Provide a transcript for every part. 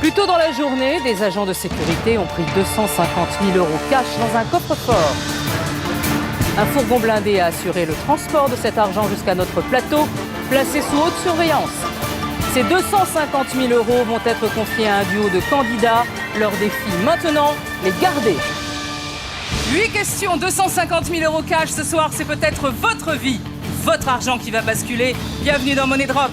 Plus tôt dans la journée, des agents de sécurité ont pris 250 000 € cash dans un coffre-fort. Un fourgon blindé a assuré le transport de cet argent jusqu'à notre plateau, placé sous haute surveillance. Ces 250 000 € vont être confiés à un duo de candidats. Leur défi maintenant, les garder. 8 questions, 250 000 € cash ce soir, c'est peut-être votre vie, votre argent qui va basculer. Bienvenue dans Money Drop.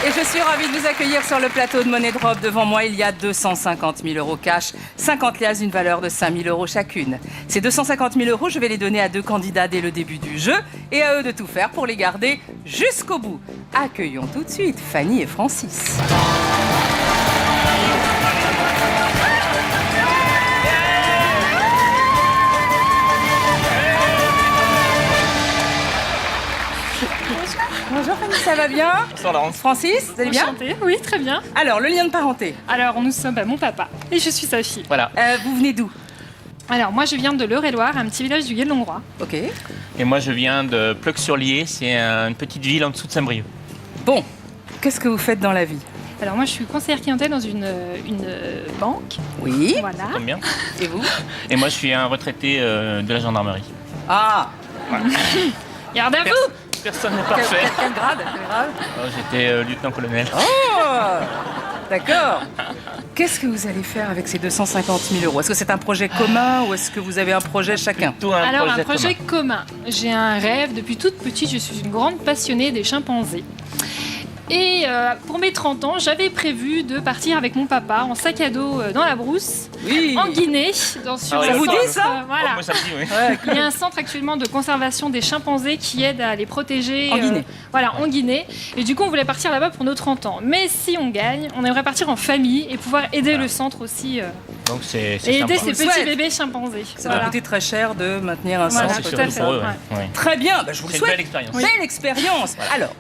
Et je suis ravie de vous accueillir sur le plateau de Money Drop. Devant moi, il y a 250 000 € cash, 50 liasses d'une valeur de 5 000 € chacune. Ces 250 000 €, je vais les donner à 2 candidats dès le début du jeu et à eux de tout faire pour les garder jusqu'au bout. Accueillons tout de suite Fanny et Francis. Bonjour Fanny, ça va bien? Bonsoir Laurence. Francis, vous allez bien? Enchantée, oui, très bien. Alors, le lien de parenté. Alors, nous sommes mon papa et je suis sa fille. Voilà. Vous venez d'où? Alors, moi, je viens de l'Eure-et-Loire, un petit village du Gué-de-Longrois. Ok. Et moi je viens de Pleuc-sur-Lier, c'est une petite ville en dessous de Saint-Brieuc. Bon, qu'est-ce que vous faites dans la vie? Alors, moi, je suis conseillère clientèle dans une banque. Oui. Voilà. Ça tombe bien. Et vous? Et moi je suis un retraité de la gendarmerie. Ah, Garde à vous! Personne n'est quel parfait. grade? Quel grade? Oh, j'étais lieutenant-colonel. Oh, d'accord. Qu'est-ce que vous allez faire avec ces 250 000 €? Est-ce que c'est un projet commun ou est-ce que vous avez un projet chacun? Plutôt Alors, un projet projet commun. commun. J'ai un rêve. Depuis toute petite, je suis une grande passionnée des chimpanzés. Et pour mes 30 ans, j'avais prévu de partir avec mon papa en sac à dos dans la brousse, Oui. en Guinée. Ah ouais, Ça vous dit, ça? Voilà. Oh, moi ça me dit, oui. Ouais, Il y a un centre actuellement de conservation des chimpanzés qui aide à les protéger. En Guinée. Voilà, en Guinée. Et du coup, on voulait partir là-bas pour nos 30 ans. Mais si on gagne, on aimerait partir en famille et pouvoir aider le centre aussi. Donc c'est Et aider sympa. ces petits souhaite. bébés chimpanzés. ça va coûter très cher de maintenir un Voilà, centre. C'est tout à sûr fait, pour eux, ouais. ouais. Très bien, bah, je vous le C'est une souhaite. belle expérience. Belle expérience. Alors,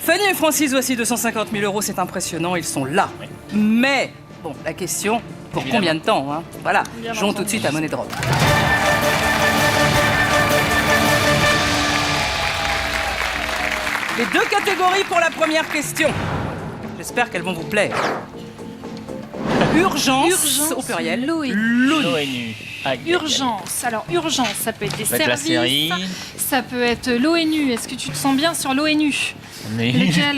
Fanny et Francis, voici 250 000 €, c'est impressionnant, ils sont là. Oui. Mais, bon, la question, pour Évidemment. combien de temps hein? Voilà, Bien jouons entendu. tout de suite à Money Drop. Les 2 catégories pour la première question. J'espère qu'elles vont vous plaire. Urgence, au pluriel. l'ONU. L'ONU. Urgence. Alors, urgence, ça peut être des Ça peut être la services. série. Ça peut être l'ONU. Est-ce que tu te sens bien sur l'ONU? Mais... Lequel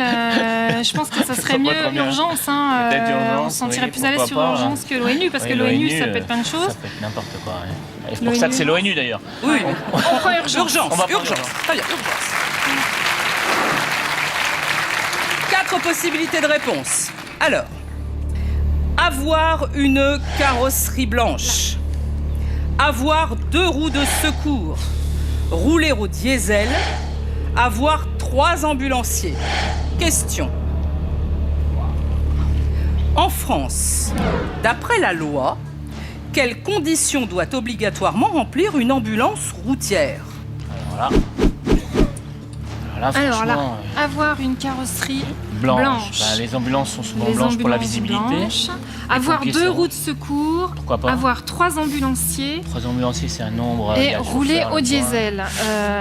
je pense que ça serait sent pas mieux trop bien. urgence. Hein, Peut-être urgence, on se sentirait oui, plus à l'aise sur pourquoi pas. urgence que l'ONU, parce Oui, que l'ONU, ça peut être plein de Ça choses. peut être n'importe quoi. Ouais. Et c'est pour ça que L'ONU. c'est l'ONU d'ailleurs. Oui, On prend urgence. urgence, On va prendre urgence. urgence. Très bien, urgence. 4 possibilités de réponse. Alors, avoir une carrosserie blanche, avoir 2 roues de secours, rouler au diesel, avoir 3 ambulanciers. Question. En France, d'après la loi, quelles conditions doit obligatoirement remplir une ambulance routière? Alors là, Alors là, franchement, avoir une carrosserie blanche. Bah, les ambulances sont souvent les blanches pour la ambulances visibilité. blanches. Avoir pompiers, 2 c'est roues de secours. Pourquoi pas. Avoir 3 ambulanciers. 3 ambulanciers, c'est un nombre. il y Et a le rouler chauffeur au là-dedans. diesel.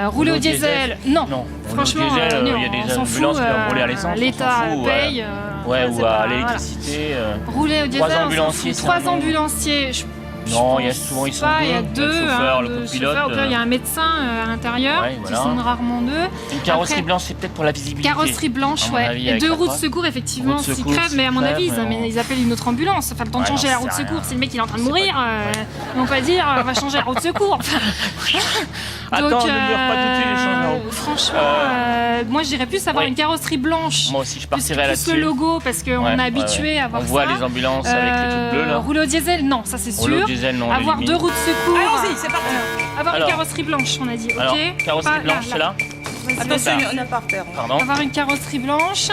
Rouler au diesel, non. Non. Franchement, Rouler au diesel, non, il y a des on s'en fout. ambulances qui doivent rouler à l'essence. L'État on s'en fout, paye. Ouais, c'est ou à pas- l'électricité. Rouler au diesel, Trois on s'en ambulanciers, fout. c'est 3 un nombre. ambulanciers. Non, il y a pense souvent ils sont pas, deux. il y a Le 2. chauffeur, le copilote. Au pire, il y a un médecin à l'intérieur, Ouais, qui voilà. sont rarement 2. Une carrosserie Après, blanche, c'est peut-être pour la visibilité. Carrosserie blanche, À mon ouais. avis, Et avec 2 la roues de croix. secours, effectivement, Roue de s'ils secours, crèvent, mais à mon s'ils avis, crèvent, ils appellent une autre ambulance. Enfin, le temps de Ouais, changer la j'en roue de sais secours, rien. si le mec il est en train de C'est mourir, pas- ils vont pas dire on va changer la roue de secours. Attends, Donc, ne meurs pas tout de suite, les changements. franchement, moi je dirais plus avoir oui. une carrosserie blanche. Moi aussi, je Plus, partirais plus le là-dessus. logo, parce qu'on Ouais, est ouais, habitué ouais. à voir On ça. voit les ambulances avec les trucs bleus là. Rouler au diesel, non, ça c'est Rouler au sûr. diesel, non. on Avoir l'élimine. 2 roues de secours. Allons-y, c'est parti. Avoir Alors. une carrosserie blanche, on a dit, ok. Alors, carrosserie Pas- blanche, c'est là. Vas-y, Attention, vas-y. il y en a par terre. Pardon. Avoir une carrosserie blanche.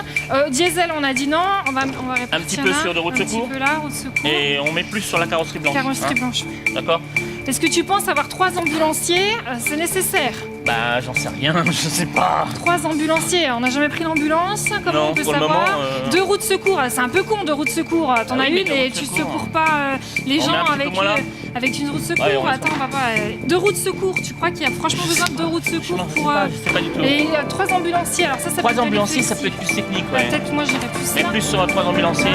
Diesel, on a dit non. On va répartir petit peu là, sur de roue de un secours. petit peu là, roue de secours. Et on met plus sur la carrosserie blanche. Carrosserie hein. blanche. D'accord. Est-ce que tu penses avoir 3 ambulanciers c'est nécessaire? Bah, j'en sais rien, je sais pas. 3 ambulanciers, on n'a jamais pris l'ambulance, comment Non, on peut pour le savoir? moment, 2 roues de secours, c'est un peu con 2 roues de secours. T'en Ah as oui, mais une 2 roues et de tu secours. secours pas les On gens met un petit peu avec, moins là. avec une roue de secours. Ouais, on reste- Attends, papa, 2 roues de secours, tu crois qu'il y a franchement besoin de 2 roues de secours pour. Je sais pas du tout. Et 3 ambulanciers, alors ça peut 3 être ambulanciers, ça peut flexible. être plus technique, Ouais, ouais. peut-être moi j'irais plus Mais ça. plus sur 3 ambulanciers.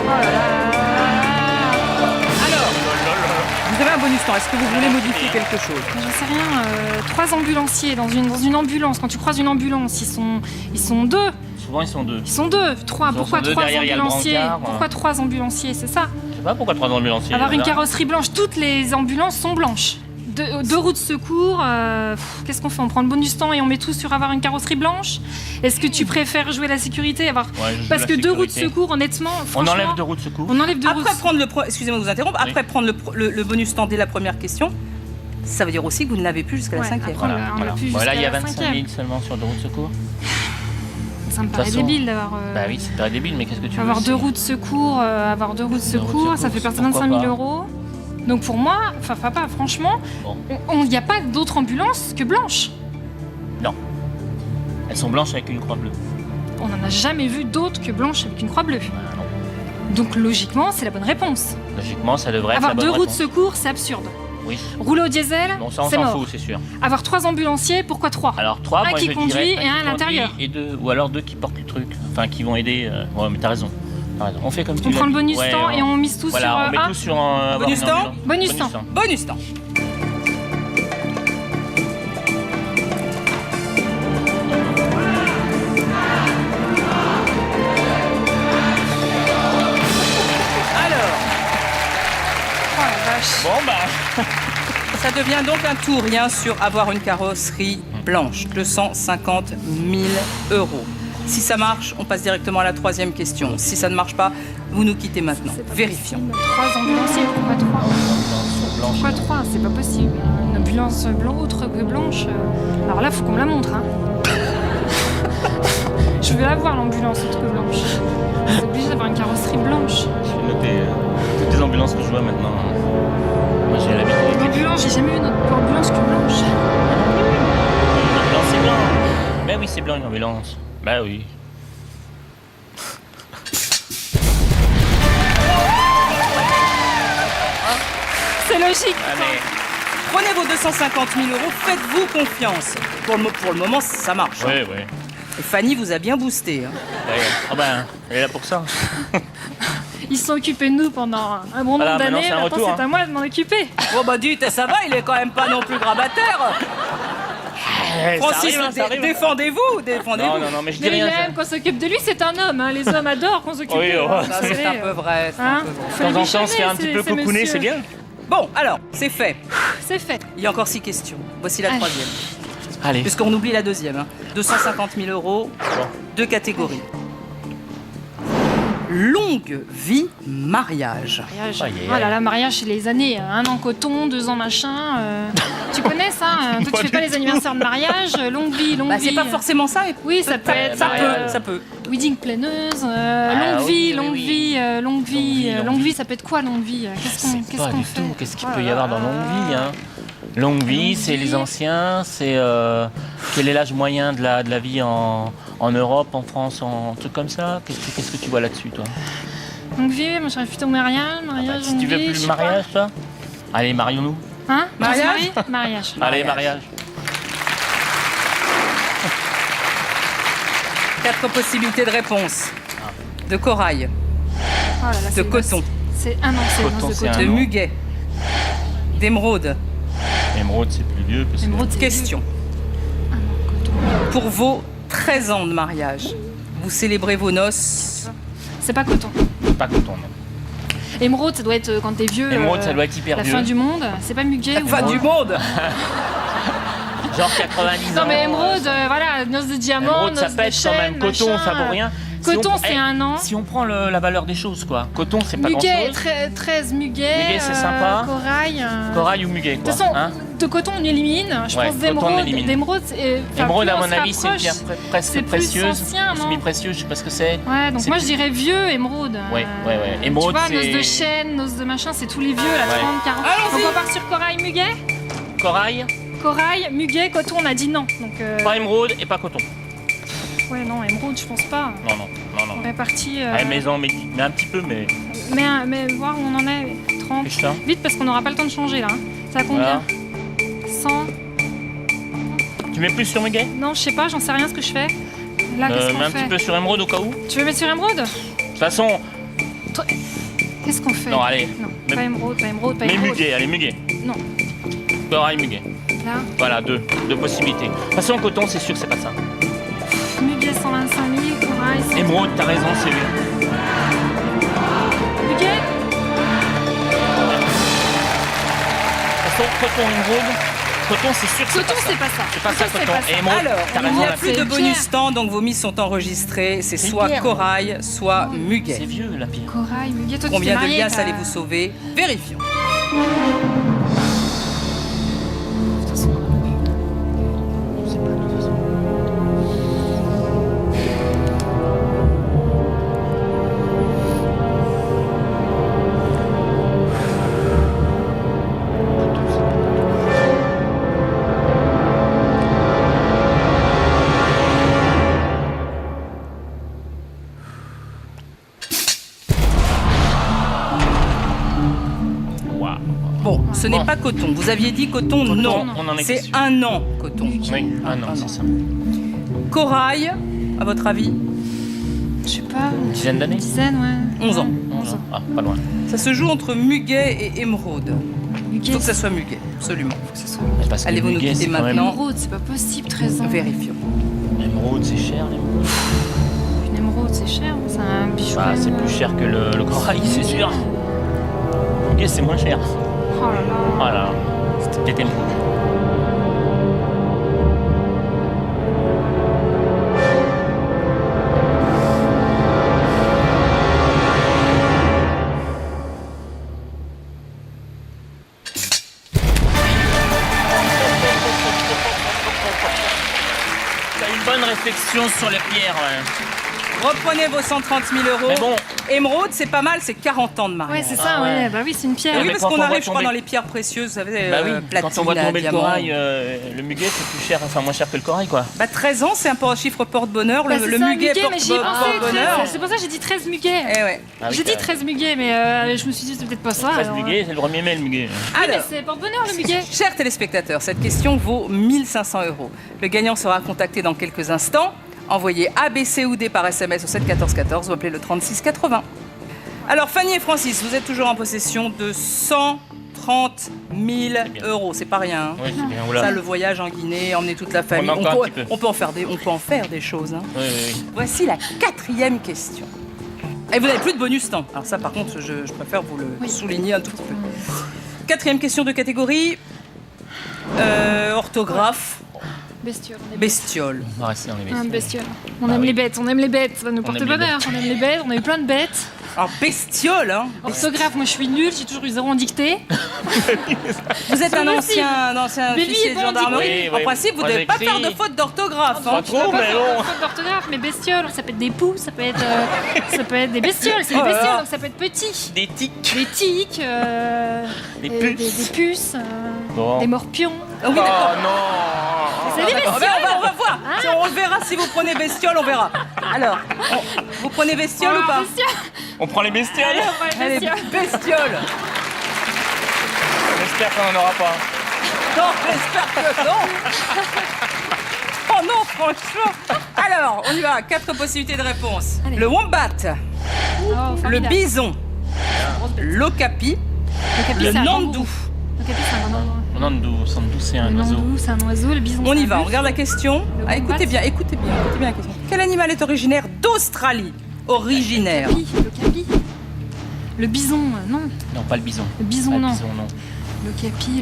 Oh là là. Alors, vous avez un bonus temps. Est-ce que vous voulez modifier quelque chose? J'en sais rien, 3 ambulanciers dans une ambulance. Quand tu croises une ambulance, ils sont 2. Souvent, ils sont 2. Ils sont 2, 3. Ils Pourquoi sont deux, 3 derrière, il y a le ambulanciers? brancard. Pourquoi 3 ambulanciers? C'est ça. Je sais pas pourquoi 3 ambulanciers. Avoir une là. carrosserie blanche. Toutes les ambulances sont blanches. 2 roues de secours. Qu'est-ce qu'on fait? On prend le bonus temps et on met tout sur avoir une carrosserie blanche? Est-ce que tu préfères jouer la sécurité? Ouais, je joue Parce la que 2 roues de sécurité. secours, honnêtement, On franchement, enlève 2 roues de secours. on enlève 2 roues de Après secours. prendre excusez-moi de vous interrompre, Oui. après prendre le bonus temps dès la première question, ça veut dire aussi que vous ne l'avez plus jusqu'à la Ouais, 5e. après, Voilà, on l'a voilà. plus Voilà, jusqu'à il y a la 25 000 seulement sur 2 roues de secours. Ça me paraît façon- débile d'avoir. Bah oui, c'est pas débile, mais qu'est-ce que tu veux? Avoir 2 c'est- roues de secours, ça fait perdre 25 000 euros. Donc pour moi, enfin papa, franchement, Bon. il n'y a pas d'autre ambulance que blanche. Non. Elles sont blanches avec une croix bleue. On n'en a jamais vu d'autres que blanche avec une croix bleue. Ah, non. Donc logiquement, c'est la bonne réponse. Logiquement, ça devrait être Avoir la bonne 2 roues de réponse. secours, c'est absurde. Oui. Rouler au diesel, Bon, ça, on c'est s'en mort. fout, c'est sûr. Avoir 3 ambulanciers, pourquoi 3? Alors 3, Un moi qui je conduit dirais et un à l'intérieur. Et 2, ou alors 2 qui portent le truc, enfin qui vont aider. Ouais, mais t'as raison. On fait comme tu On l'as prend le dit. bonus Ouais, temps et on mise tout voilà, sur on met A. tout sur un Bonus avoir une temps ambulance. Bonus temps. Bonus temps. Alors, Oh la vache. Bon bah, ça devient donc un tout rien sur avoir une carrosserie blanche. 250 000 euros. Si ça marche, on passe directement à la 3e question. Si ça ne marche pas, vous nous quittez maintenant. Vérifions. 3 ambulanciers, pourquoi 3? Pourquoi 3? C'est pas possible. Une ambulance autre que blanche. Alors là, faut qu'on me la montre. Hein. Je veux la voir, l'ambulance autre que blanche. C'est obligé d'avoir une carrosserie blanche. j'ai noté toutes les ambulances que je vois maintenant. Moi j'ai l'habitude. L'ambulance, j'ai jamais eu une autre ambulance que blanche. Une ambulance c'est blanc. Bah oui, c'est blanc une ambulance. Bah oui. C'est logique. Ah, mais... Prenez vos 250 000 euros, faites-vous confiance. Pour le moment, ça marche. hein. Ouais, ouais. Et Fanny vous a bien boosté. hein. Ah bah, elle est là pour ça. Ils se sont occupés de nous pendant un bon Voilà, nombre maintenant, d'années. c'est un Maintenant, retour, c'est hein. à moi de m'en occuper. Oh bah dites, ça va, il est quand même pas non plus grabataire. Francis, ça arrive. défendez-vous, défendez-vous. Non, non, non, mais je dis Mais il rien. ça. aime qu'on s'occupe de lui, c'est un homme. Hein. Les hommes adorent qu'on s'occupe Oui, d'eux. oh, hein, Ça, vous c'est savez, un peu vrai. c'est un hein. peu vrai. Faut De les temps en temps, on se fait un bichonner, petit peu ces cocooner, messieurs. c'est bien. Bon, alors, c'est fait. C'est fait. Il y a encore 6 questions. Voici la Allez. 3e. Allez. Puisqu'on oublie la 2e. hein. 250 000 euros, Bon. 2 catégories. Longue vie mariage. Mariage. Aïe, aïe, Oh là aïe. là, mariage, c'est les années. 1 an coton, 2 ans machin. Tu connais ça? Toi, Pas tu fais du pas les tout. anniversaires de mariage, longue vie, longue Bah, vie. c'est pas forcément ça. mais Oui, ça peut être. Ça mariage. peut, ça peut. Wedding planeuse, Ah, longue oui, vie, oui, longue oui. vie, longue vie, longue longue vie. vie, ça peut être quoi longue vie? Qu'est-ce Pas qu'on du fait? tout. Qu'est-ce qu'il Oh peut y là avoir là. dans longue vie, hein? Longue vie, Longue c'est vie. les anciens, c'est quel est l'âge moyen de la vie en Europe, en France, en truc comme ça. Qu'est-ce que tu vois là-dessus, toi? Longue vie, moi j'aurais plutôt mariage, mariage, Si longue tu veux vie, plus je le sais pas. mariage, toi? Allez, marions-nous. Hein? Mariage On se marie Mariage. Allez, mariage. 4 possibilités de réponse. De corail, Oh là là, de c'est coton, noce. C'est un an, c'est Coton, noce c'est de un de coton. an. muguet, d'émeraude. Émeraude, c'est plus vieux. Parce que... Émeraude, c'est Question. Un an, coton. Pour vos 13 ans de mariage, vous célébrez vos noces. C'est pas coton. Pas coton, non. Émeraude, ça doit être quand t'es vieux. Émeraude, ça doit être hyper La vieux. fin du monde. C'est pas muguet ou Fin du monde. Genre 90 ans. Non mais émeraude, voilà, noces de diamant, Émeraude, ça noces de pète quand même. chêne, Coton, machin. ça vaut rien. Coton, c'est 1 an. Si on prend la valeur des choses, quoi. Coton, c'est pas Muguet, grand-chose. 13 muguet. Muguet, c'est sympa. Corail. Corail ou muguet, De quoi. toute façon, Hein de coton, on élimine. Je Ouais, pense coton, on élimine. d'émeraude. Émeraude, à mon avis, c'est une pierre presque c'est plus précieuse. ancien, non Semi-précieuse, je sais pas ce que c'est. Ouais, donc C'est moi plus- je dirais vieux émeraude. Ouais. Émeraude, tu vois, c'est- noces de chêne, noces de machin, c'est tous les vieux, là, Ouais. 30, 40. Allons-y. Donc on part sur corail, muguet. Corail, Corail, muguet, coton, on a dit non. Donc, pas émeraude et pas coton. ouais, non, émeraude, je pense pas. Non. On est parti. Ouais, maison, mais un petit peu, mais. Mais voir où on en est. 30. Putain. Vite parce qu'on n'aura pas le temps de changer là. Hein. Ça a combien 100. Tu mets plus sur muguet? Non, je sais pas, j'en sais rien ce que je fais. Là, qu'est-ce Mets qu'on un fait petit peu sur émeraude au cas où. Tu veux mettre sur émeraude De toute façon, Qu'est-ce qu'on fait non, allez. Non, Mais- pas émeraude, pas émeraude, pas Mais émeraude. muguet, allez, muguet. Non, Corail, muguet. là. Voilà, deux possibilités. De toute façon, coton, c'est sûr que c'est pas ça. Muguet 125 000, corail 100 000. Émeraude, t'as raison, c'est lui. Muguet De toute façon, coton, émeraude. Coton, c'est sûr que c'est Coton, pas ça. c'est pas ça. C'est pas ça, c'est coton. pas ça. Et émeraude, Alors, t'as il raison. n'y a là. plus c'est de une bonus pierre. temps, donc vos mises sont enregistrées. C'est C'est une soit pierre. corail, soit C'est muguet. vieux, la pierre. Corail, muguet, toi tu Combien t'es de marié, liasses t'as- allez-vous sauver? Vérifions. De toute façon, je sais pas, de toute façon. Waouh. Bon, ce n'est Bon. pas coton. Vous aviez dit coton, non. on en est C'est sûr. 1 an, coton. Oui, ah non, Ah c'est non. ça. Corail, à votre avis? Je sais pas, Une dizaine d'années. une dizaine, ouais. 11 ans. 11 ans. Ah, pas loin. Ça se joue entre muguet et émeraude. Il Muguet, faut que ça soit muguet, absolument. faut que ce soit Mais parce que Allez-vous nous muguet, quitter c'est quand même- maintenant? émeraude, c'est pas possible, 13 ans. Vérifions. L'émeraude, c'est cher, l'émeraude. Une émeraude, c'est cher, c'est un bijou. Bah, c'est plus cher que le corail, c'est sûr. Muguet, c'est moins cher. Oh là là. Voilà. C'était peut-être émeraude. T'as une bonne réflexion sur les pierres, ouais. Reprenez vos 130 000 euros. Mais bon, Émeraude, c'est pas mal, c'est 40 ans de mariage. Ouais, c'est ça, Ah ouais. ouais. Bah oui, c'est une pierre. Et oui, mais parce quand qu'on on voit arrive, je crois, tomber- dans les pierres précieuses, vous savez, bah oui, platine, quand on voit tomber le diamant. corail, le muguet, c'est plus cher, enfin moins cher que le corail, quoi. Bah 13 ans, c'est un chiffre porte-bonheur. Bah, le c'est ça, muguet mais j'y ai pensé, porte-bonheur. 13. C'est pour ça que j'ai dit 13 muguets. Eh ouais. Ah oui, J'ai dit t'as- 13 muguets, mais je me suis dit c'est peut-être pas ça. 13 alors, muguet, c'est le 1er mai, le muguet. Oui, mais Alors, c'est porte-bonheur le muguet. chers téléspectateurs, cette question vaut 1500 euros. Le gagnant sera contacté dans quelques instants. Envoyez A, B, C ou D par SMS au 7 14 14 ou appelez le 36 80. Alors, Fanny et Francis, vous êtes toujours en possession de 130 000 bien. euros. C'est pas rien. Hein. Oui, c'est bien, Ça, oula. le voyage en Guinée, emmener toute la famille. On a encore un petit peu. On peut en faire des choses. Hein. Oui, oui, oui. Voici la 4e question. Et vous n'avez plus de bonus temps. Alors ça, par contre, je préfère vous le souligner un tout petit peu. 4e question de catégorie. Orthographe, Bestiole. bestiole. On va rester dans les Un bestiales. bestiole. On Ah aime oui. les bêtes, on aime les bêtes. Ça nous On porte aime les bonheur. On aime les bêtes, on a eu plein de bêtes. Alors, bestiole, hein. Orthographe, moi je suis nulle, j'ai toujours eu 0 en dictée. Vous êtes C'est un possible. ancien Mais lui, officier il de va en gendarmerie. dicter. En Oui, principe, vous moi, ne devez pas j'écris. faire de faute d'orthographe. Hein. Pas trop, mais bon. Faute d'orthographe, mais bestiole, ça peut être des poux, ça peut être des bestioles, c'est des Oh là là. bestioles, donc ça peut être petit. Des tics. Des tiques, Des des puces. puces, Bon. des morpions. Ah oui, d'accord. Oh non. C'est des D'accord. bestioles. On va voir. On verra si vous prenez bestiole, on verra. Alors, vous prenez bestiole ou pas? Bestiole. On prend les bestioles. Allez, on prend les Allez, bestioles. bestiole. J'espère qu'on n'en aura pas. Non, j'espère que non. Oh non, franchement. Alors, on y va. 4 possibilités de réponse. Allez. Le wombat, Oh, le formidable. bison, l'okapi, capi, le c'est un nandou. kangourou. Le capi, c'est un kangourou. Nandou, c'est un Le oiseau. nandou, c'est un oiseau, le bison. On c'est y un va, on buffle. regarde la question. Le Ah, wombat. écoutez bien la question. Quel animal est originaire d'Australie? Originaire. Le capi. Le bison, non. Non, pas le bison. Le bison, Pas le non. bison, non.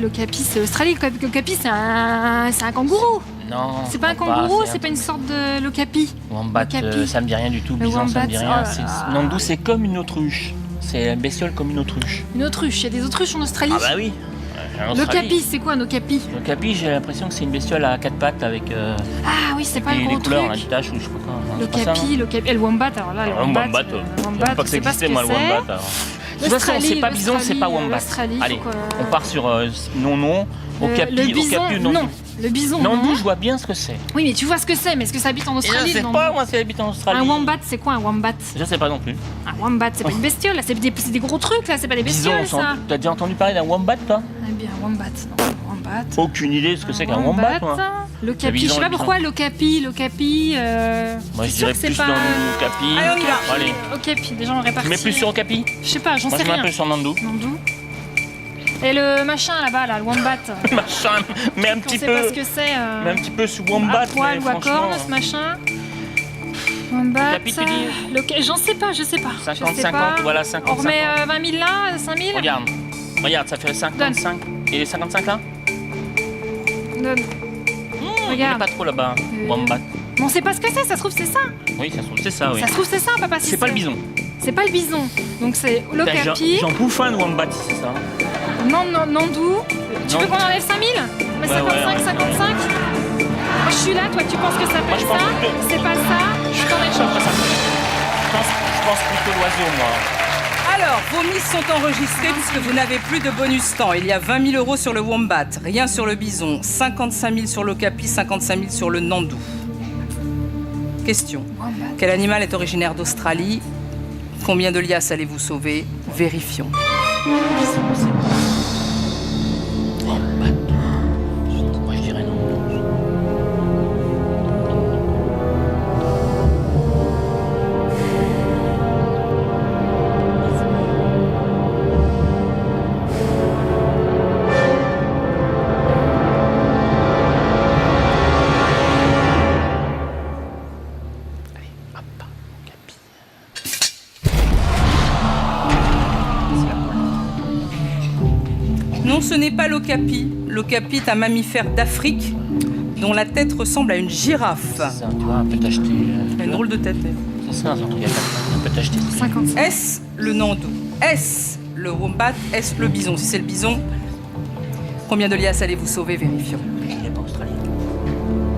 Le capi, c'est Australie. Le capi, c'est un kangourou. Non. C'est pas un je crois kangourou, c'est c'est pas une sorte de l'okapi. Wombat, Okapi. ça me dit rien du tout. Le Bison, ça me dit wombat, rien. oh là là. Nandou, c'est comme une autruche. C'est une bestiole comme une autruche. Une autruche, il y a des autruches en Australie. Ah bah oui. En Australie. L'okapi, c'est quoi un okapi? L'okapi, j'ai l'impression que c'est une bestiole à 4 pattes avec Ah oui, c'est pas le des gros couleurs, truc. des taches ou je sais pas quoi. Non, c'est pas ça, L'okapi, l'okapi. Et le wombat, alors là, le non. wombat. Wombat, le je savais wombat, pas que je ça sais pas ce existait, que moi, le c'est. wombat. alors. De toute façon, c'est pas bison, c'est pas wombat. l'Australie, Allez, faut que- on part sur non, okapi, le bison, okapi ou Nandou. non. Le bison, Nandou, non. je vois bien ce que c'est. Oui, mais tu vois ce que c'est, mais est-ce que ça habite en Et je Australie sais non pas, moi, si elle habite en Australie. Un wombat, c'est quoi un wombat? Je sais pas non plus. Un wombat, c'est pas une bestiole, là, c'est des gros trucs, là, c'est pas des Bison, bestioles, ça. t'as déjà entendu parler d'un wombat, toi? Eh bien, un wombat, non, un wombat. Aucune idée de ce que c'est qu'un wombat, moi. L'okapi, bison, je sais pas le pourquoi l'okapi, Moi, c'est je sûr dirais que c'est plus pas dans l'okapi. Allez, on y va. Allez, Okapi, déjà on répartit. tu mets plus sur okapi? Je sais pas, j'en Moi, sais je mets un rien. peu sur Nandou. Nandou. Et le machin là-bas, là, le wombat. Machin, mais un On petit sait pas peu. ce que c'est. Mais un petit peu sous wombat, à poil mais ou à franchement. corne, ce machin. Wombat. Okapi, tu dis J'en sais pas, je sais pas. 50, je sais 50, pas. voilà, On 50, remet 50. 20 000 là, 5 000. Regarde, ça fait 55. Et les 55 là? Donne. Il Regarde. pas trop là-bas. Wombat. Mais on sait pas ce que c'est, ça se trouve c'est ça. Oui, ça se trouve, c'est ça, oui. Ça se trouve c'est ça, papa. si C'est pas le bison. C'est pas le bison. Donc c'est l'okapi. J'en bouffe un de wombat, si c'est ça. Nandou. Tu veux Non. qu'on enlève 5 000? Mais Ouais, 55, ouais. 55. Moi je suis là, toi tu penses que ça Moi, s'appelle je pense ça? plutôt- C'est pas ça. Je t'en échange. Je pense plutôt l'oiseau, moi. Alors, vos mises sont enregistrées puisque vous n'avez plus de bonus temps. Il y a 20 000 € sur le wombat, rien sur le bison, 55 000 sur l'okapi, 55 000 sur le nandou. Question. Wombat. Quel animal est originaire d'Australie? Combien de liasses allez-vous sauver? Vérifions. Wombat. Moi, je dirais non. Non, ce n'est pas l'okapi. L'okapi est un mammifère d'Afrique dont la tête ressemble à une girafe. C'est ça, tu vois, on peut t'acheter. Il a une drôle de tête. C'est ça, un truc à 4 on peut t'acheter. 55. Est-ce le nandou? Est-ce le wombat? Est-ce le bison? Si c'est le bison, combien de liasses allez-vous sauver? Vérifions. Il est pas australien.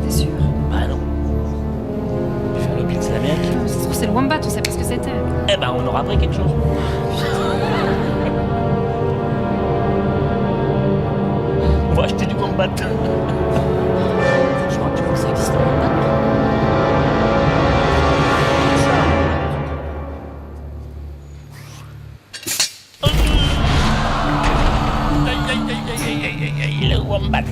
T'es sûr? Bah non. Je vais faire le blitz l'Amérique. Ah, ça se trouve c'est le wombat, on sait pas ce que c'était. Eh ben, on aura appris quelque chose. On va acheter du wombat. Franchement, tu crois que ça existe un wombat? Le wombat.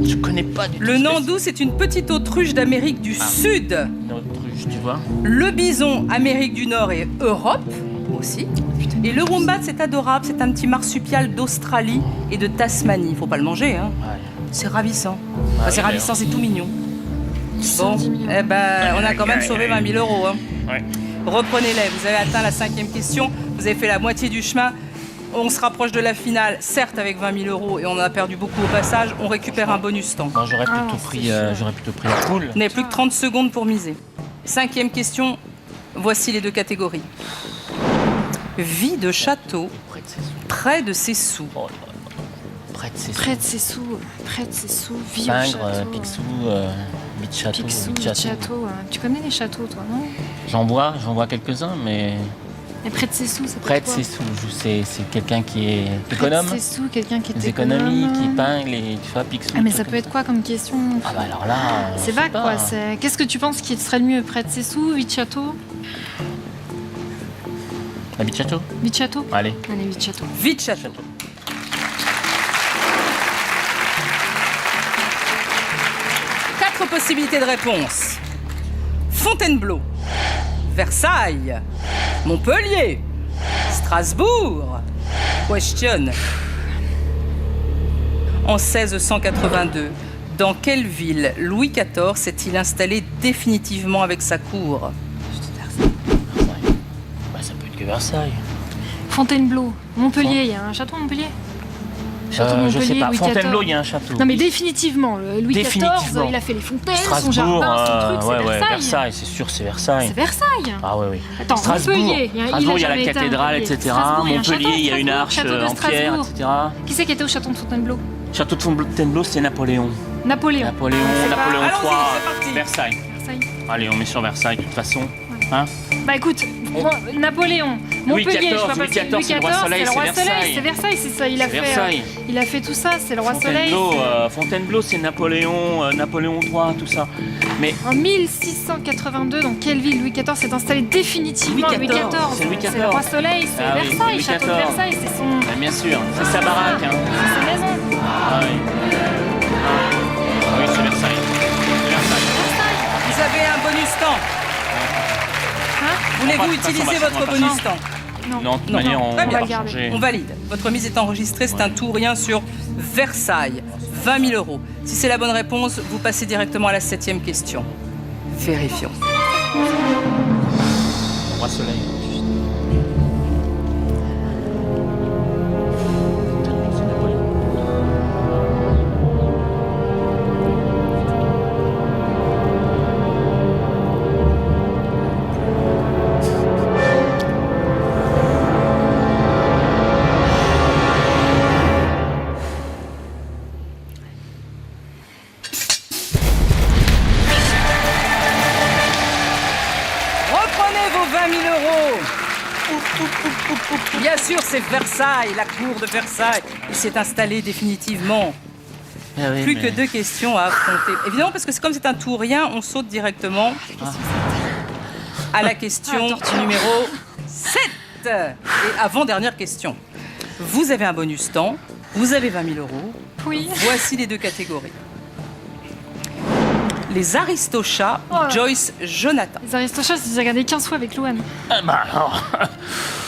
Je connais pas du tout. Le nandou, c'est une petite autruche d'Amérique du Sud. Une autruche, tu vois. Le bison, Amérique du Nord et Europe aussi. Et le wombat, c'est adorable, c'est un petit marsupial d'Australie et de Tasmanie. Faut pas le manger, hein. Ouais. C'est ravissant. Ah Enfin, c'est oui, ravissant, c'est tout mignon. Bon, 110 millions. eh ben, on a quand même sauvé 20 000 €. Hein. Ouais. Reprenez-les, vous avez atteint la 5e question, vous avez fait la moitié du chemin. On se rapproche de la finale, certes avec 20 000 € et on en a perdu beaucoup au passage. On récupère un bonus temps. Moi, j'aurais Ah, plutôt, c'est pris, sûr. j'aurais plutôt pris la poule. Vous n'avez plus que 30 secondes pour miser. 5e question, voici les deux catégories. Vie de château Près de ses sous. près de ses sous. Oh là là. Près de ses sous. Près de ses sous, vie au Pingre, château. Picsou, vite château, Picsou, vite château. château. Tu connais les châteaux, toi, non? J'en vois quelques-uns, mais Et près de ses sous, ça peut près être de quoi? ses sous, c'est quelqu'un qui est Près économe, de ses sous, quelqu'un qui est des économies, économe. qui peint les, tu vois, Picsou. Ah, mais trucs ça comme peut être quoi comme question? Ah bah alors là, C'est je sais vague, pas. quoi. Qu'est-ce que tu penses qui serait le mieux? Près de ses sous, vie de château? La vite château. Vie de château? Allez. Allez, vie de château. Vite château. Quatre possibilités de réponse. Fontainebleau, Versailles, Montpellier, Strasbourg. Question. En 1682, dans quelle ville Louis XIV s'est-il installé définitivement avec sa cour? Versailles. Bah ça peut être que Versailles. Fontainebleau. Montpellier, il y a un château à Montpellier? Château de Je sais Montpellier, pas. Louis Fontainebleau, il XIV. y a un château. Non mais définitivement, Louis Définitivement. XIV, il a fait les fontaines, son Strasbourg, jardin, son truc, c'est ouais, Versailles. Versailles, c'est sûr, c'est Versailles. C'est Versailles. Ah oui, oui. Attends, Strasbourg, Montpellier, Strasbourg, il y a la jamais été à cathédrale, Montpellier. etc. Strasbourg, il y a un Montpellier, il y a une château de arche Strasbourg, en pierre, Strasbourg. etc. Qui c'est qui était au château de Fontainebleau? Château de Fontainebleau, c'est Napoléon. Napoléon. Napoléon C'est pas- III, Allons-y, c'est parti. Versailles. Versailles. Allez, on met sur Versailles de toute façon. Hein? Bah écoute, Napoléon, Louis Montpellier, XIV, je sais pas Louis parce que XIV, c'est le roi Soleil, c'est le c'est roi Soleil, Versailles. c'est Versailles, c'est ça, il a C'est fait, Versailles. il a fait tout ça, c'est le roi Soleil. Fontainebleau, c'est Napoléon, Napoléon III, tout ça. Mais En 1682, dans quelle ville Louis XIV s'est installé définitivement? Louis XIV, c'est Louis C'est le roi Soleil, c'est Ah oui, c'est Versailles, Louis château de XIV. Versailles, c'est son, bien sûr, c'est sa baraque. Hein. c'est sa maison. Ah oui. Ah oui, c'est Versailles. C'est Versailles. Vous avez un bonus temps. Hein? Voulez-vous On va- de toute façon, utiliser on va- votre on va bonus temps? Non, de toute manière, on Très va bien. pas changer. On valide. Votre mise est enregistrée, c'est un tout ou rien sur Versailles. 20 000 euros. Si c'est la bonne réponse, vous passez directement à la 7e question. Vérifions. Roi Soleil. Reprenez vos 20 000 euros. Bien sûr, c'est Versailles, la cour de Versailles. Il s'est installé définitivement. Ah oui, Plus mais- que 2 questions à affronter. Évidemment, parce que comme c'est un tout ou rien, on saute directement à la question numéro 7. Et avant-dernière question. Vous avez un bonus temps, vous avez 20 000 euros. Oui. Voici les deux catégories. Les Aristochats, Oh là. Joyce Jonathan. Les Aristochats, je les ai regardés 15 fois avec Louane. Ah bah alors.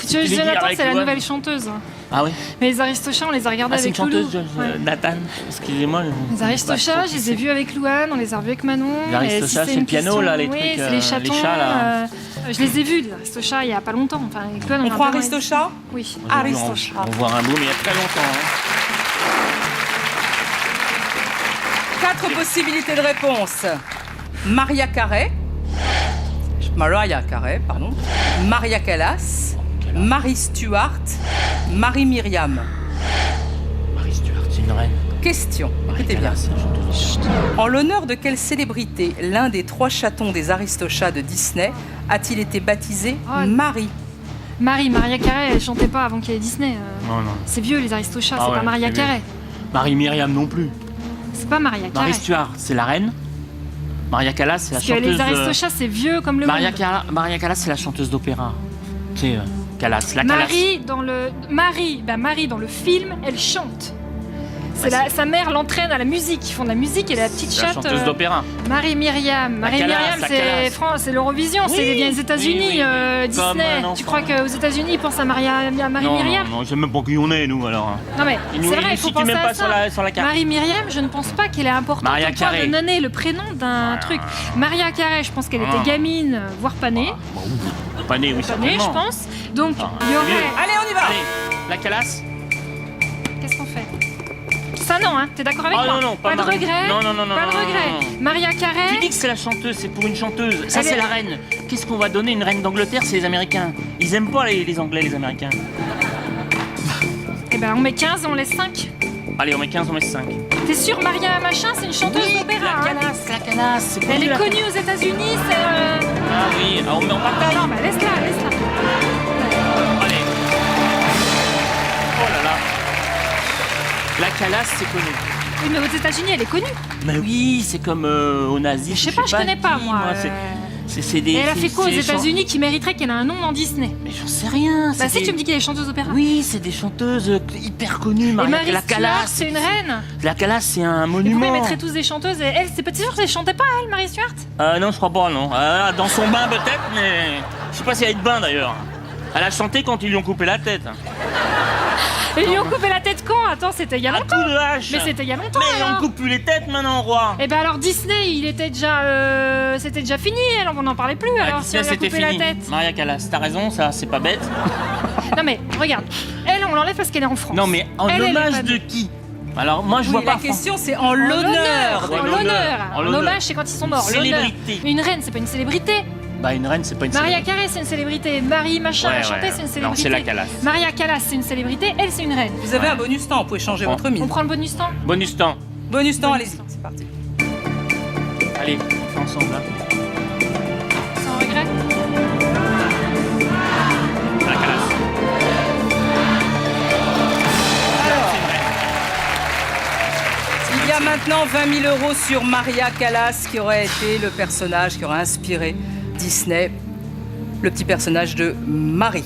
Joyce les dis Jonathan, avec c'est la Louane. nouvelle chanteuse. Ah oui. Mais les Aristochats, on les a regardés Ah, c'est une avec Loulou. chanteuse, Ouais. Nathan. Excusez-moi. Les Aristochats, je les ai vus avec Louane, on les a revus avec Manon. Les Aristochats, Et si c'est le une piano, question- là, les oui, trucs, c'est les chatons. les chats, là. Je les ai vus, les Aristochats, il y a pas longtemps. Enfin, avec Louane, On a prend un peu- Aristochats? Oui. Aristochats. On voit un bout, mais il y a très longtemps. Hein. 4 possibilités de réponse. Mariah Carey, pardon. Maria Callas, Marie Stuart, Marie Myriam. Marie Stuart, c'est une reine. Question, écoutez bien. Callas, chanteuse. En l'honneur de quelle célébrité l'un des 3 chatons des Aristochats de Disney a-t-il été baptisé Oh. Marie? Maria Carey, elle chantait pas avant qu'il y ait Disney. Non, non. C'est vieux, les Aristochats, Ah c'est ouais, pas Maria c'est vieux. Carey. Marie Myriam non plus. C'est pas Maria Carey. Marie Stuart, c'est la reine. Maria Callas, c'est la Parce que chanteuse. les Aristochats, c'est vieux comme le Maria, monde. Maria Callas, c'est la chanteuse d'opéra. Tu sais, Callas, la Callas. Marie dans le film, elle chante. Sa mère l'entraîne à la musique. Ils font de la musique et la petite C'est la chatte. chanteuse d'opéra. Marie Myriam. Marie Callas, Myriam, la c'est Callas. France, c'est l'Eurovision, Oui, c'est bien les États-Unis, oui, oui. Disney. Comme un enfant. Tu crois qu'aux États-Unis ils pensent à Marie Non, Myriam? non, je sais même pas qui on est, nous, alors. Non mais Il nous- c'est vrai, il il faut situe penser même à pas ça. sur la carte. Marie Myriam, je ne pense pas qu'elle est importante Maria au point Carey. de donner le prénom d'un truc. Maria Carey, je pense qu'elle Ah. était gamine, voire pas née. Pas né, oui, Pas née, je certainement. pense. Donc Ah, il y c'est aurait. vieux. Allez, on y va. Allez, la Callas. Qu'est-ce qu'on fait? Ça non, hein? T'es d'accord avec Ah, moi? non, non, pas de Marie- regret. non, Pas de non, regret. non. Maria Tu Carey. dis que c'est la chanteuse, c'est pour une chanteuse. Ça, Elle c'est est- la reine. Qu'est-ce qu'on va donner? Une reine d'Angleterre, c'est les Américains. Ils aiment pas les Anglais, les Américains. Eh ben on met 15 et on laisse 5. Allez, on met 15, on met 5. T'es sûr, Maria Machin, c'est une chanteuse d'opéra, la hein? Callas, la Callas. C'est Elle est la- connue aux États-Unis, c'est. Ah oui, ah, on partage. Non, bah laisse-la. Allez. Oh là là. La Callas, c'est connu. Oui, mais aux États-Unis, elle est connue. Mais oui, c'est comme aux nazis. Je sais pas, je connais pas, qui, moi. C'est des. Et elle a c'est- fait quoi aux c'est des chant- États-Unis qui mériterait qu'elle ait un nom dans Disney? Mais j'en sais rien. Bah c'est si des- tu me dis qu'elle est chanteuse d'opéra. Oui, c'est des chanteuses hyper connues. Et Maria- Marie la Stuart, Callas, c'est une reine. La Callas, c'est un Et pourquoi monument. ils mettraient tous des chanteuses et elle, c'est pas sûr qu'elle chantait pas, elle, Marie Stuart? Non, je crois pas, non. Dans son bain peut-être, mais je sais pas si elle est de bain d'ailleurs. Elle a chanté quand ils lui ont coupé la tête. Et ils lui ont coupé la tête quand? Attends, c'était il y a À longtemps. coup de hache. Mais c'était il y a longtemps. Mais on alors. coupe plus les têtes maintenant, roi. Et ben alors Disney, il était déjà, c'était déjà fini. Alors on n'en parlait plus. Alors si on Disney, lui a c'était coupé la fini. tête. Maria Callas, t'as raison, ça, c'est pas bête. Non mais regarde, elle on l'enlève parce qu'elle est en France. Non, mais en Elle est hommage pas de qui? Alors, moi, je Oui, vois la pas. question, c'est en l'honneur. Ouais, En l'honneur. l'honneur. En En l'honneur. hommage, c'est quand ils sont morts. l'honneur. Célébrité. Mais une reine, c'est pas une célébrité. Bah, une reine, c'est pas une Maria célébrité. Carré, c'est une célébrité. Marie Machin a chanté, c'est une célébrité. Non, c'est la Calas. Maria Callas, c'est une célébrité. Elle, c'est une reine. Vous avez Ouais. un bonus temps, vous pouvez changer Bon. votre On mine. prend le bonus temps. Bonus temps. Bonus temps, Bonus allez-y, temps. c'est parti. Allez, on fait ensemble. Hein. Sans regret. La Calas. Alors, C'est vrai. il y a maintenant 20 000 € sur Maria Callas, qui aurait été le personnage qui aurait inspiré Disney, le petit personnage de Marie.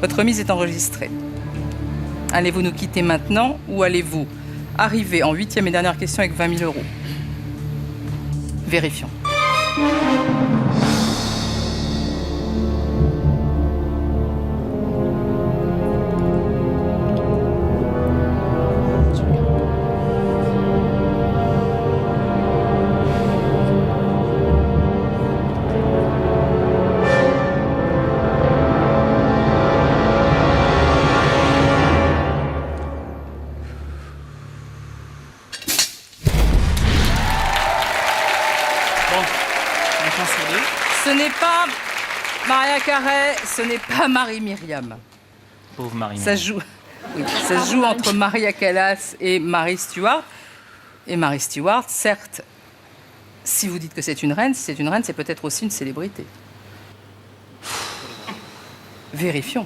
Votre remise est enregistrée. Allez-vous nous quitter maintenant ou allez-vous arriver en 8e et dernière question avec 20 000 €? Vérifions. Bon, on est chancelier. Ce n'est pas Maria Carey, ce n'est pas Marie-Myriam. Pauvre Marie. Ça se joue, oui, ça se joue entre Maria Callas et Mary Stuart. Et Mary Stuart, certes, si vous dites que c'est une reine, si c'est une reine, c'est peut-être aussi une célébrité. Vérifions.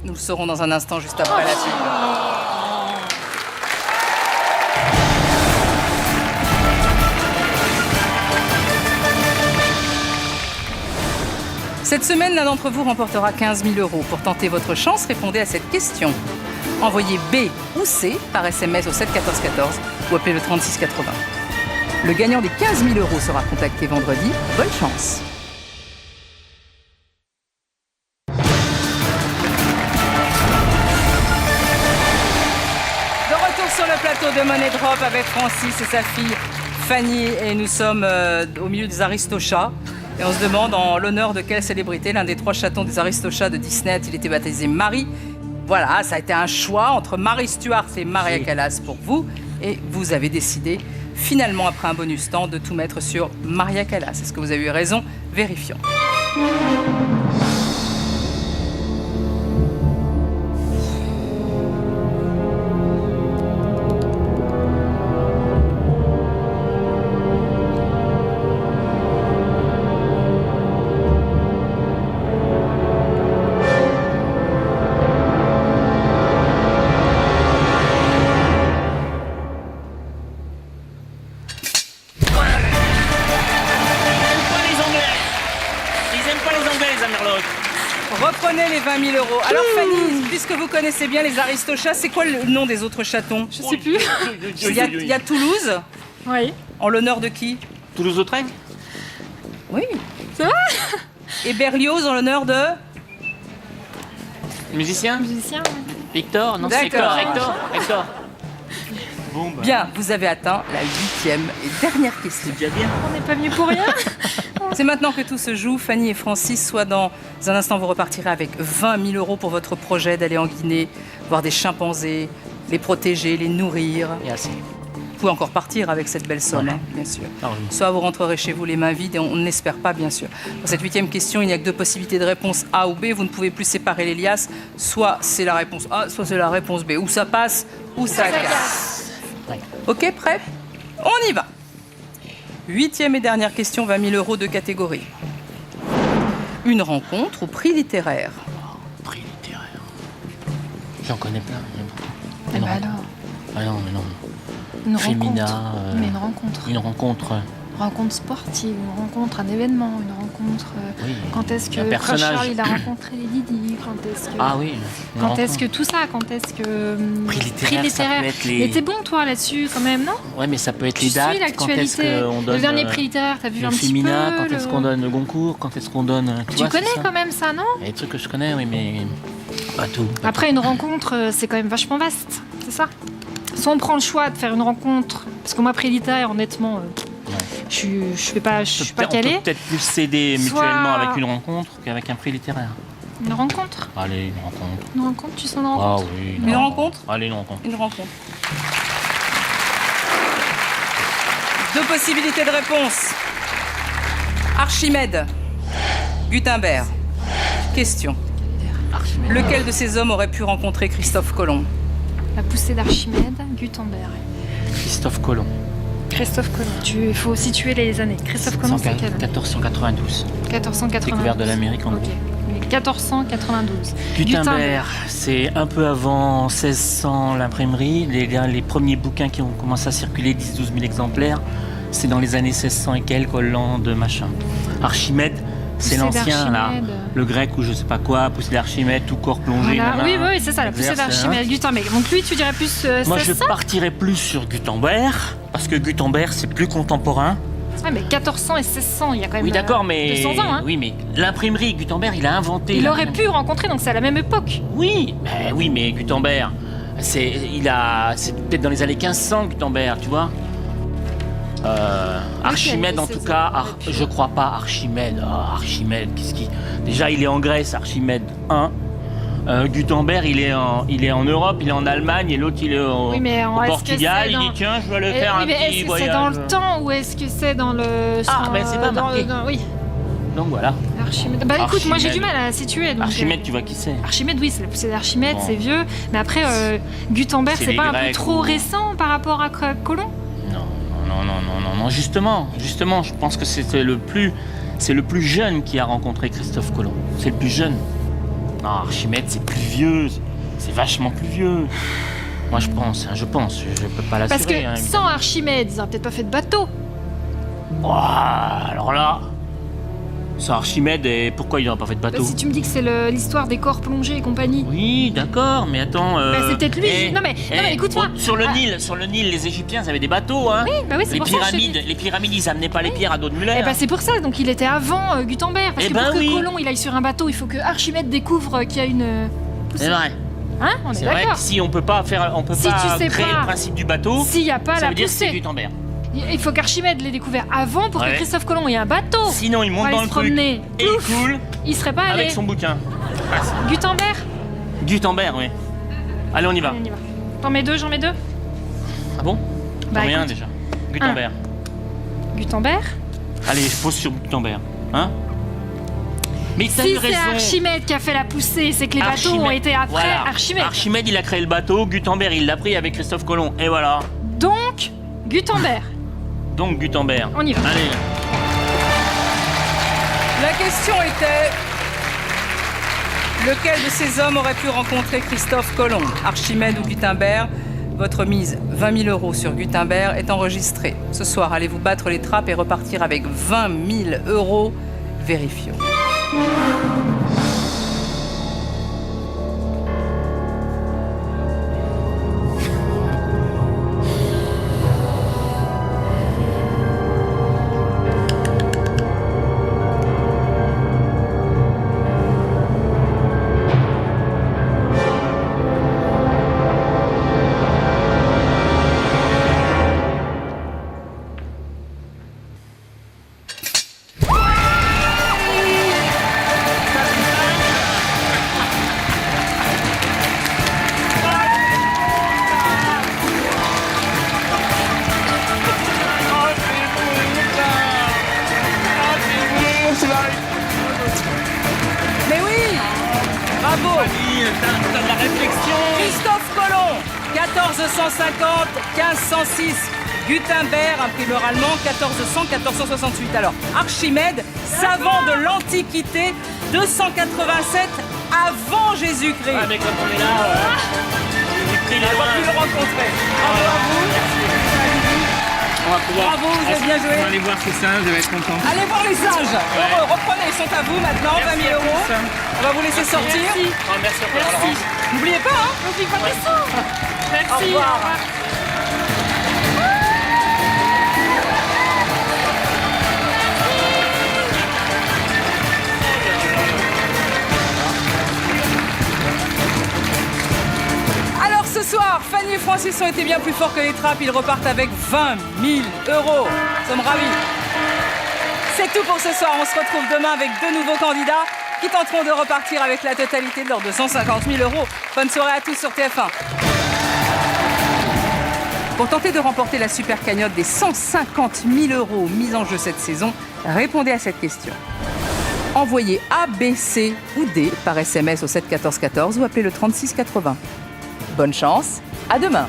Nous le saurons dans un instant, juste après la suite. Cette semaine, l'un d'entre vous remportera 15 000 €. Pour tenter votre chance, répondez à cette question. Envoyez B ou C par SMS au 7 14 14 ou appelez le 36 80. Le gagnant des 15 000 € sera contacté vendredi. Bonne chance. De retour sur le plateau de Money Drop avec Francis et sa fille Fanny. Et nous sommes au milieu des Aristochats. Et on se demande en l'honneur de quelle célébrité l'un des 3 chatons des Aristochats de Disney a-t-il été baptisé Marie. Voilà, ça a été un choix entre Mary Stuart et Maria Callas pour vous. Et vous avez décidé, finalement, après un bonus temps, de tout mettre sur Maria Callas. Est-ce que vous avez eu raison? Vérifions. Ils aiment pas les Anglais, les Amerlocs. Reprenez les 20 000 €. Alors Fanny, puisque vous connaissez bien les Aristochats, c'est quoi le nom des autres chatons? Je sais plus. Il y a Toulouse, Oui. en l'honneur de qui? Toulouse-Lautrec. Oui. C'est vrai? Et Berlioz, en l'honneur de... Musicien. Musicien. Ouais. Victor. Non, c'est D'accord. Hector. Bon, bah. Bien, vous avez atteint la 8e et dernière question. C'est déjà bien. On n'est pas venu pour rien. C'est maintenant que tout se joue. Fanny et Francis, soit dans un instant, vous repartirez avec 20 000 € pour votre projet d'aller en Guinée, voir des chimpanzés, les protéger, les nourrir. Et assez. Vous pouvez encore partir avec cette belle somme, Ouais. hein, bien sûr. Alors, oui. Soit vous rentrerez chez vous les mains vides, et on ne l'espère pas, bien sûr. Pour cette 8e question, il n'y a que 2 possibilités de réponse A ou B. Vous ne pouvez plus séparer les liasses. Soit c'est la réponse A, soit c'est la réponse B. Ou ça passe, ou ça casse. Ouais. Ok, prêt? On y va. 8e et dernière question, 20 000 € de catégorie. Une rencontre au prix littéraire. Prix littéraire. J'en connais plein. Eh Une ben rencontre. alors, Ah non, mais non. une Femina, rencontre. Mais une rencontre. Une rencontre. Rencontre sportive, une rencontre, un événement, une rencontre. rencontres. Oui. Quand est-ce Un que personnage. Charles il a rencontré Lady Di? Quand est-ce que... Ah oui. Quand est-ce que tout ça? Quand est-ce que... Prix littéraire, ça peut être les... Mais t'es bon toi là-dessus quand même, non? Ouais, mais ça peut être Tu les suis dates. Quand est-ce l'actualité. qu'on donne Le dernier prix littéraire, t'as vu le un petit féminin? peu Quand est-ce qu'on donne le Goncourt? Quand est-ce qu'on donne... Tu vois, c'est connais ça. quand même ça, non? Il y a des trucs que je connais, oui, mais pas tout. Après, une rencontre, c'est quand même vachement vaste, c'est ça? Soit on prend le choix de faire une rencontre, parce que moi, prix littéraire, honnêtement, je suis pas On peut calée. peut-être plus s'aider Soit- mutuellement avec une rencontre qu'avec un prix littéraire. Une rencontre? Allez, une rencontre. Une rencontre, tu sens une Ah rencontre? oui. Une rencontre? Allez, une rencontre. Une rencontre. 2 possibilités de réponse. Archimède, Gutenberg. Question. Lequel de ces hommes aurait pu rencontrer Christophe Colomb? La poussée d'Archimède, Gutenberg. Christophe Colomb. Christophe Colomb. Il faut situer les années. Christophe Colomb, c'est quelle? 1492. 1492. Découverte de l'Amérique, en gros. Ok. 1492. Gutenberg, c'est un peu avant 1600 l'imprimerie. Les premiers bouquins qui ont commencé à circuler, 10-12 000 exemplaires, c'est dans les années 1600 et quelques, Hollande, machin. Archimède, c'est Poussée l'ancien, là. d'Archimède. Le grec ou je sais pas quoi, poussée d'Archimède, tout corps plongé. Voilà. nanana, Oui, c'est ça, la poussée exerce, d'Archimède, Gutenberg. Donc lui, tu dirais plus Moi, je 1600? partirais plus sur Gutenberg, parce que Gutenberg, c'est plus contemporain. Ouais, mais 1400 et 1600, il y a quand même Oui, d'accord, mais... 200 ans. Hein. Oui, mais l'imprimerie, Gutenberg, il a inventé... Il la- aurait pu rencontrer, donc c'est à la même époque. Oui, mais Gutenberg, c'est peut-être dans les années 1500, Gutenberg, tu vois. Archimède, en tout cas, je crois pas Archimède. Archimède, qu'est-ce qui... Déjà, il est en Grèce, Archimède 1. Gutenberg, il est en Europe, il est en Allemagne, et l'autre, il est au Oui, mais au est-ce que Portugal. c'est Il dans- dit, tiens, je vais aller Eh, faire oui, un mais petit est-ce que voyage. c'est dans le temps ou est-ce que c'est dans le... Ben, c'est pas marqué. Oui, Donc voilà. Archimède. Bah écoute, moi j'ai Archimède. du mal à situer. Donc, Archimède, tu vois qui c'est? Archimède, oui, c'est la poussée d'Archimède, Bon. c'est vieux. Mais après, Gutenberg, C'est c'est les pas un peu Grecs trop ou- récent par rapport à Colomb? Non, justement, je pense que c'est le plus jeune qui a rencontré Christophe Colomb. C'est le plus jeune. Non, Archimède, c'est plus vieux, c'est vachement plus vieux. Moi, je pense, je peux pas l'assurer. Parce que hein, sans Archimède, ils n'auraient peut-être pas fait de bateau. Ouah, alors là, sans Archimède, et pourquoi il n'aura pas fait de Bah, bateau? si tu me dis que c'est l'histoire des corps plongés et compagnie. Oui, d'accord, mais attends. Bah, c'est peut-être lui. Non, mais écoute-moi. Sur le Nil, les Égyptiens, ils avaient des bateaux, hein. Bah oui, c'est Les pour ça que je te dis. pyramides, ils amenaient pas les pierres à dos de Muller. Eh ben c'est pour ça, donc il était avant Gutenberg. Parce Eh que ben pour que oui. Colomb il aille sur un bateau, il faut que Archimède découvre qu'il y a une poussée. C'est vrai. Hein, on est, C'est vrai d'accord. que si on peut pas Si pas tu sais créer pas, le principe du bateau, S'il n'y a pas ça la veut dire que c'est poussée, Gutenberg. il faut qu'Archimède l'ait découvert avant pour Ouais. que Christophe Colomb ait un bateau. Sinon, il monte Pour dans aller le se truc promener. et il coule Il serait pas allé. avec son bouquin. Gutenberg. Gutenberg, oui. Allez, on y va. Allez, on y va. T'en mets deux, j'en mets deux. Ah bon? Bah, Combien écoute. déjà? Gutenberg. Gutenberg. Allez, je pose sur Gutenberg. Hein? Mais t'as Si eu c'est raison. Archimède qui a fait la poussée, c'est que les bateaux ont Archimède. été après Voilà. Archimède. Archimède, il a créé le bateau. Gutenberg, il l'a pris avec Christophe Colomb. Et voilà. Donc Gutenberg. Donc Gutenberg. On y va. Allez. La question était lequel de ces hommes aurait pu rencontrer Christophe Colomb? Archimède ou Gutenberg? Votre mise 20 000 € sur Gutenberg est enregistrée. Ce soir, allez vous battre les trappes et repartir avec 20 000 €. Vérifions. Mais oui! Bravo! T'as de la réflexion. Christophe Colomb, 1450-1506. Gutenberg, imprimeur allemand, 1400-1468. Alors, Archimède, savant de l'Antiquité, 287 avant Jésus-Christ. Ah, mais quand on est là, j'ai pris On les va loin. plus le rencontrer. Bravo à vous. On va pouvoir... Bravo, vous avez bien joué. On va aller voir ces singes, je vais être content. Allez voir les singes. Heureux, reprenez, ils sont à vous maintenant, 20 000 euros. On va vous laisser sortir. Merci. Oh, merci à toi. Merci. N'oubliez pas, hein. N'oublie pas les sous. Merci. Au revoir. Alors ce soir, Fanny et Francis ont été bien plus forts que les trappes. Ils repartent avec 20 000 euros. Nous sommes ravis. C'est tout pour ce soir. On se retrouve demain avec 2 nouveaux candidats qui tenteront de repartir avec la totalité de leurs 250 000 euros. Bonne soirée à tous sur TF1. Pour tenter de remporter la super cagnotte des 150 000 euros mis en jeu cette saison, répondez à cette question. Envoyez A, B, C ou D par SMS au 7 14 14 ou appelez le 36 80. Bonne chance, à demain.